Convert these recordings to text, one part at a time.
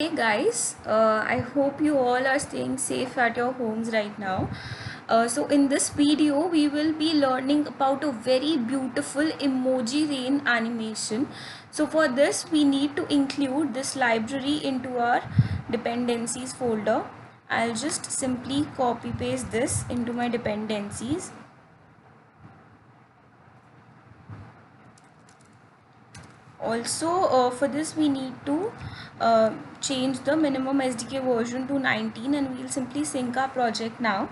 Hey guys, I hope you all are staying safe at your homes right now. So in this video, we will be learning about a very beautiful emoji rain animation. So for this, we need to include this library into our dependencies folder. I'll just simply copy paste this into my dependencies. Also for this we need to change the minimum SDK version to 19, and we'll simply sync our project now.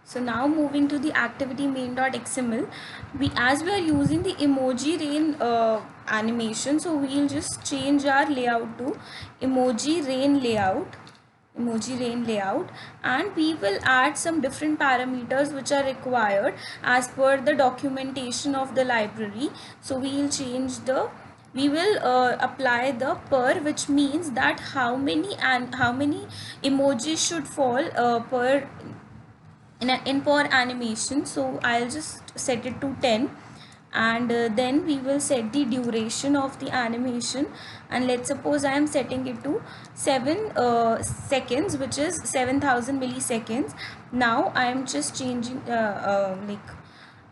So now moving to the activity main.xml, as we are using the emoji rain animation, so we'll just change our layout to emoji rain layout, and we will add some different parameters which are required as per the documentation of the library. So we will apply the per, which means that how many emojis should fall per in per animation. So I'll just set it to 10, and then we will set the duration of the animation, and let's suppose I am setting it to 7 seconds, which is 7000 milliseconds. Now I am just changing like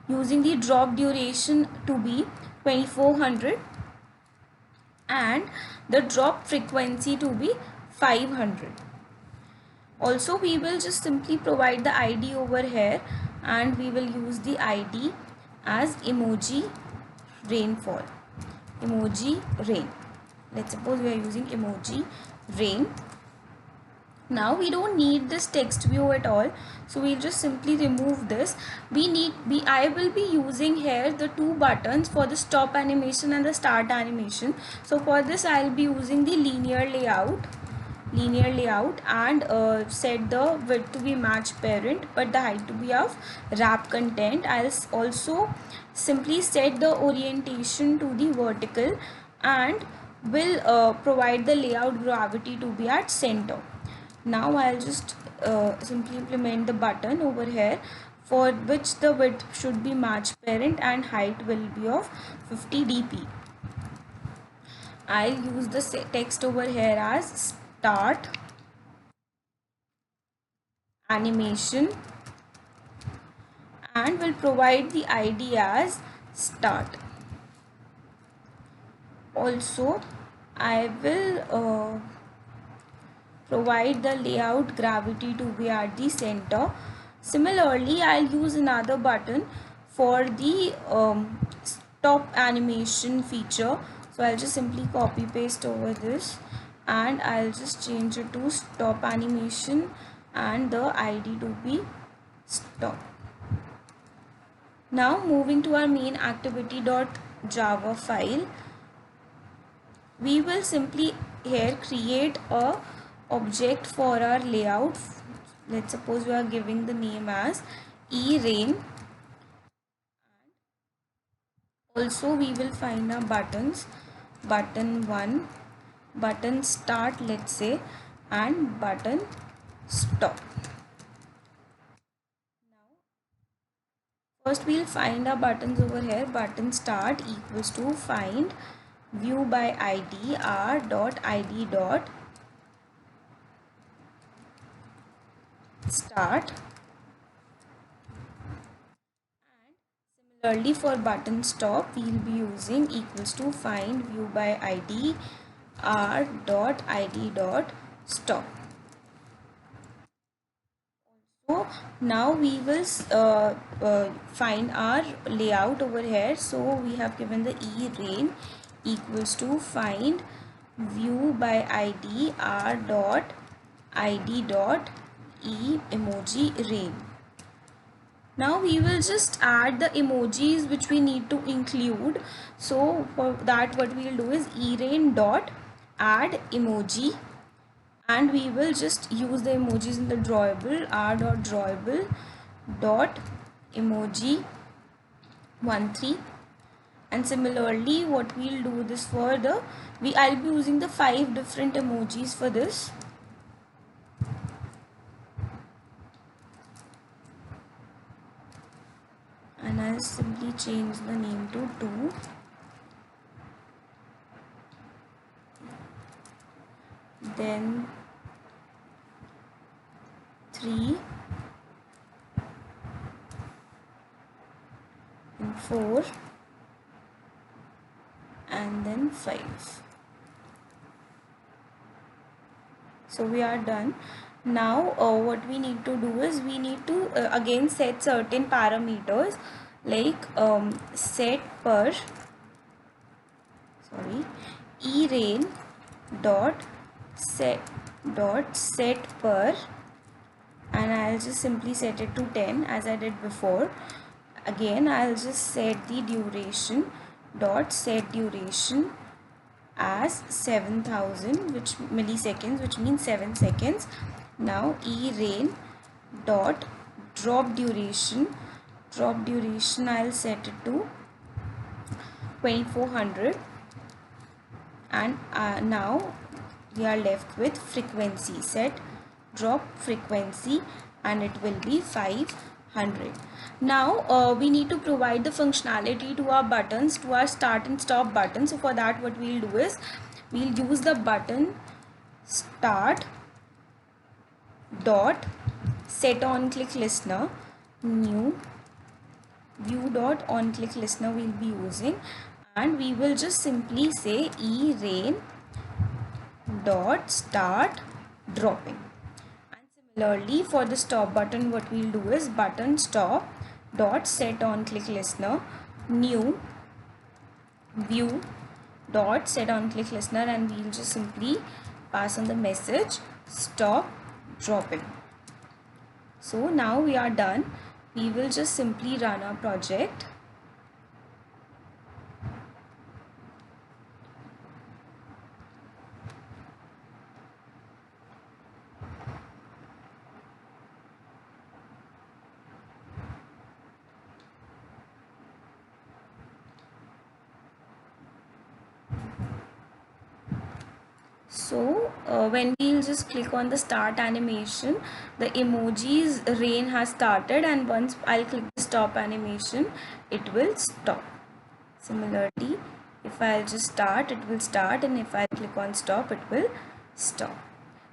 using the drop duration to be 2400, and the drop frequency to be 500. Also we will just simply provide the ID over here, and we will use the ID as emoji rainfall, emoji rain. Let's suppose we are using emoji rain. Now we don't need this text view at all, so we'll just simply remove this. I will be using here the two buttons for the stop animation and the start animation. So for this I'll be using the linear layout, and set the width to be match parent but the height to be of wrap content. I'll also simply set the orientation to the vertical, and will provide the layout gravity to be at center. Now I'll just simply implement the button over here, for which the width should be match parent and height will be of 50 dp. I'll use the text over here as start animation, and will provide the ID as start. Also I will provide the layout gravity to be at the center. Similarly, I'll use another button for the stop animation feature. So I'll just simply copy paste over this, and I'll just change it to stop animation and the ID to be stop. Now moving to our main activity.java file, we will simply here create a object for our layout. Let's suppose we are giving the name as erain. Also we will find our buttons, button 1, button start, let's say, and button stop. First we'll find our buttons over here. Button start equals to find view by id r dot id dot start. Similarly for button stop, we'll be using equals to find view by id r dot id dot stop. So now we will find our layout over here. So we have given the erain equals to find view by id r dot id dot e emoji rain. Now we will just add the emojis which we need to include. So for that, what we will do is erain dot add emoji, and we will just use the emojis in the drawable r dot drawable dot emoji 13. And similarly, what we'll do this for I'll be using the 5 different emojis for this. And I'll simply change the name to 2. Then 3 and 4 and then 5. So we are done. Now what we need to do is we need to again set certain parameters, like set per erain set per, and I'll just simply set it to 10 as I did before. Again I'll just set the duration dot set duration as 7000 milliseconds, which means 7 seconds. Now erain dot drop duration I'll set it to 2400, and now we are left with frequency, set drop frequency, and it will be 500. Now we need to provide the functionality to our buttons, to our start and stop button. So for that what we'll do is we'll use the button start dot set on click listener, new view dot on click listener we'll be using, and we will just simply say erain dot start dropping. And similarly for the stop button, what we'll do is button stop dot set on click listener, new view dot set on click listener, and we'll just simply pass on the message stop dropping. So now we are done. We will just simply run our project. So when we'll just click on the start animation, the emojis rain has started, and once I'll click the stop animation, it will stop. Similarly, if I'll just start, it will start, and if I click on stop, it will stop.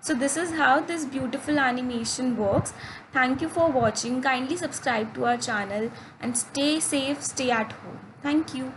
So this is how this beautiful animation works. Thank you for watching. Kindly subscribe to our channel and stay safe, stay at home. Thank you.